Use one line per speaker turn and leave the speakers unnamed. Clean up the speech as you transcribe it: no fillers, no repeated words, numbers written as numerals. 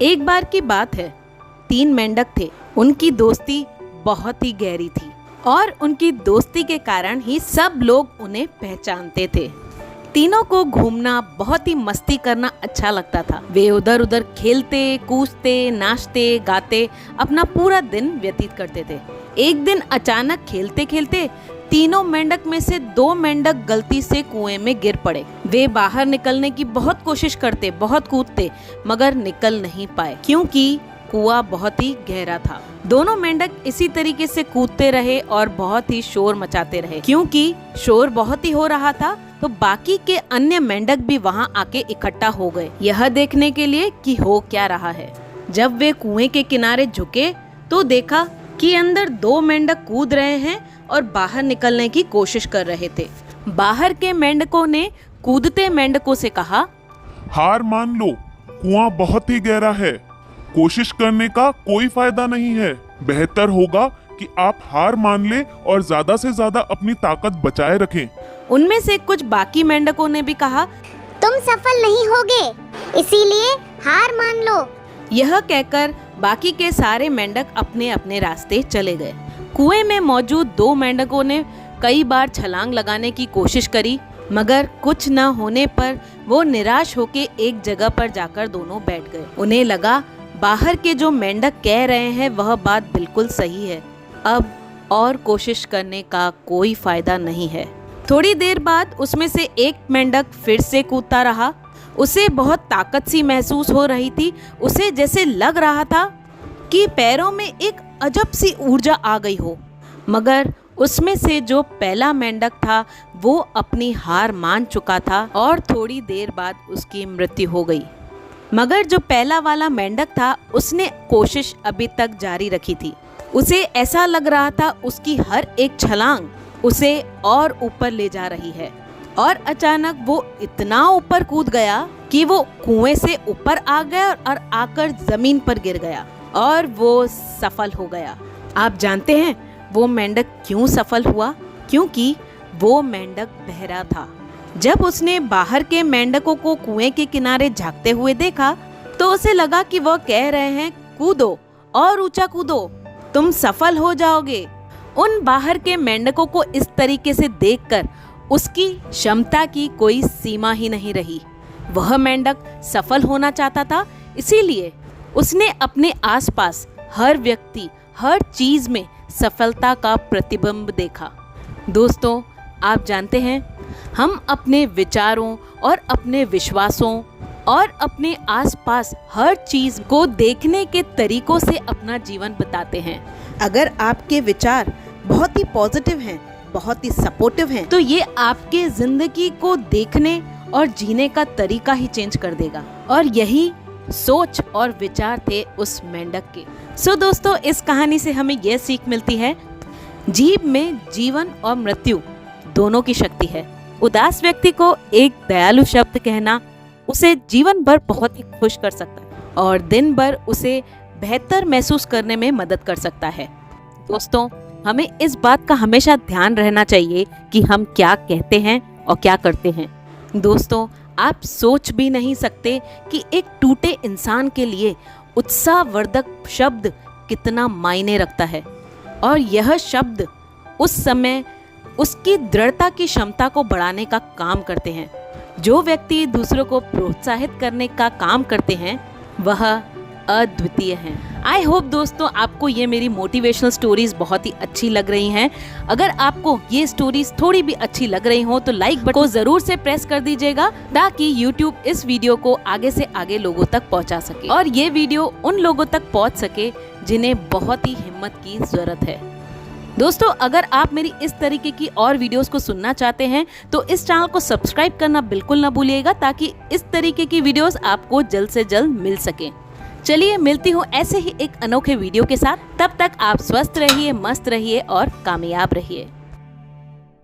एक बार की बात है, 3 मेंढक थे। उनकी दोस्ती बहुत ही गहरी थी और उनकी दोस्ती के कारण ही सब लोग उन्हें पहचानते थे। तीनों को घूमना, बहुत ही मस्ती करना अच्छा लगता था। वे उधर उधर खेलते, कूदते, नाचते, गाते अपना पूरा दिन व्यतीत करते थे। एक दिन अचानक खेलते खेलते तीनों मेंढक में से 2 मेंढक गलती से कुएं में गिर पड़े। वे बाहर निकलने की बहुत कोशिश करते, बहुत कूदते, मगर निकल नहीं पाए क्योंकि कुआं बहुत ही गहरा था। दोनों मेंढक इसी तरीके से कूदते रहे और बहुत ही शोर मचाते रहे। क्योंकि शोर बहुत ही हो रहा था तो बाकी के अन्य मेंढक भी वहां आके इकट्ठा हो गए, यह देखने के लिए कि हो क्या रहा है। जब वे कुएं के किनारे झुके तो देखा कि अंदर 2 मेंढक कूद रहे हैं और बाहर निकलने की कोशिश कर रहे थे। बाहर के मेंढकों ने कूदते मेंढकों से कहा,
हार मान लो, कुआं बहुत ही गहरा है, कोशिश करने का कोई फायदा नहीं है। बेहतर होगा कि आप हार मान लें और ज्यादा से ज्यादा अपनी ताकत बचाए रखें।
उनमें से कुछ बाकी मेंढकों ने भी कहा,
तुम सफल नहीं होगे, इसीलिए हार मान लो।
यह कहकर बाकी के सारे मेंढक अपने अपने रास्ते चले गए। कुएं में मौजूद 2 मेंढकों ने कई बार छलांग लगाने की कोशिश करी, मगर कुछ न होने पर वो निराश होकर एक जगह पर जाकर दोनों बैठ गए। उन्हें लगा बाहर के जो मेंढक कह रहे हैं वह बात बिल्कुल सही है, अब और कोशिश करने का कोई फायदा नहीं है। थोड़ी देर बाद उसमें से एक मेंढक फिर से कूदता रहा। उसे बहुत ताकत सी महसूस हो रही थी। उसे जैसे लग रहा था कि पैरों में एक अजब सी ऊर्जा आ गई हो, मगर उसमें से जो पहला मेंढक था वो अपनी हार मान चुका था और थोड़ी देर बाद उसकी मृत्यु हो गई। मगर जो पहला वाला मेंढक था उसने कोशिश अभी तक जारी रखी थी। उसे ऐसा लग रहा था उसकी हर एक छलांग उसे और ऊपर ले जा रही है और अचानक वो इतना ऊपर कूद गया कि वो कुएं से ऊपर आ गया और आकर जमीन पर गिर गया और वो सफल हो गया। आप जानते हैं वो मेंढक क्यों सफल हुआ? क्योंकि वो मेंढक बहरा था। जब उसने बाहर के मेंढकों को कुएं के किनारे झांकते हुए देखा तो उसे लगा कि वह कह रहे हैं, कूदो और ऊंचा कूदो, तुम सफल हो जाओगे। उन बाहर के मेंढकों को इस तरीके से देखकर उसकी क्षमता की कोई सीमा ही नहीं रही। वह मेंढक सफल होना चाहता था, इसीलिए उसने अपने आसपास हर व्यक्ति, हर चीज में सफलता का प्रतिबिंब देखा। दोस्तों, आप जानते हैं हम अपने विचारों और अपने विश्वासों और अपने आसपास हर चीज को देखने के तरीकों से अपना जीवन बिताते हैं। अगर आपके विचार बहुत ही पॉजिटिव हैं, बहुत ही सपोर्टिव हैं, तो ये आपके जिंदगी को देखने और जीने का तरीका ही चेंज कर देगा। और यही सोच और विचार थे उस मेंढक के। सो दोस्तों, इस कहानी से हमें यह सीख मिलती है, जीव में जीवन और मृत्यु दोनों की शक्ति है। उदास व्यक्ति को एक दयालु शब्द कहना उसे जीवन भर बहुत ही खुश कर सकता है और दिन भर उसे बेहतर महसूस करने में मदद कर सकता है। दोस्तों, हमें इस बात का हमेशा ध्यान रहना चाहिए कि हम क्या कहते हैं और क्या करते हैं। दोस्तों, आप सोच भी नहीं सकते कि एक टूटे इंसान के लिए उत्साहवर्धक शब्द कितना मायने रखता है और यह शब्द उस समय उसकी दृढ़ता की क्षमता को बढ़ाने का काम करते हैं। जो व्यक्ति दूसरों को प्रोत्साहित करने का काम करते हैं वह अद्वितीय हैं। आई होप दोस्तों आपको ये मेरी मोटिवेशनल स्टोरीज बहुत ही अच्छी लग रही हैं। अगर आपको ये स्टोरीज थोड़ी भी अच्छी लग रही हो तो लाइक बटन को जरूर से प्रेस कर दीजिएगा ताकि YouTube इस वीडियो को आगे से आगे लोगों तक पहुंचा सके और ये वीडियो उन लोगों तक पहुंच सके जिन्हें बहुत ही हिम्मत की जरूरत है। दोस्तों, अगर आप मेरी इस तरीके की और वीडियोस को सुनना चाहते हैं तो इस चैनल को सब्सक्राइब करना बिल्कुल ना भूलिएगा ताकि इस तरीके की वीडियोस आपको जल्द से जल्द मिल सके। चलिए, मिलती हूँ ऐसे ही एक अनोखे वीडियो के साथ। तब तक आप स्वस्थ रहिए, मस्त रहिए और कामयाब रहिए।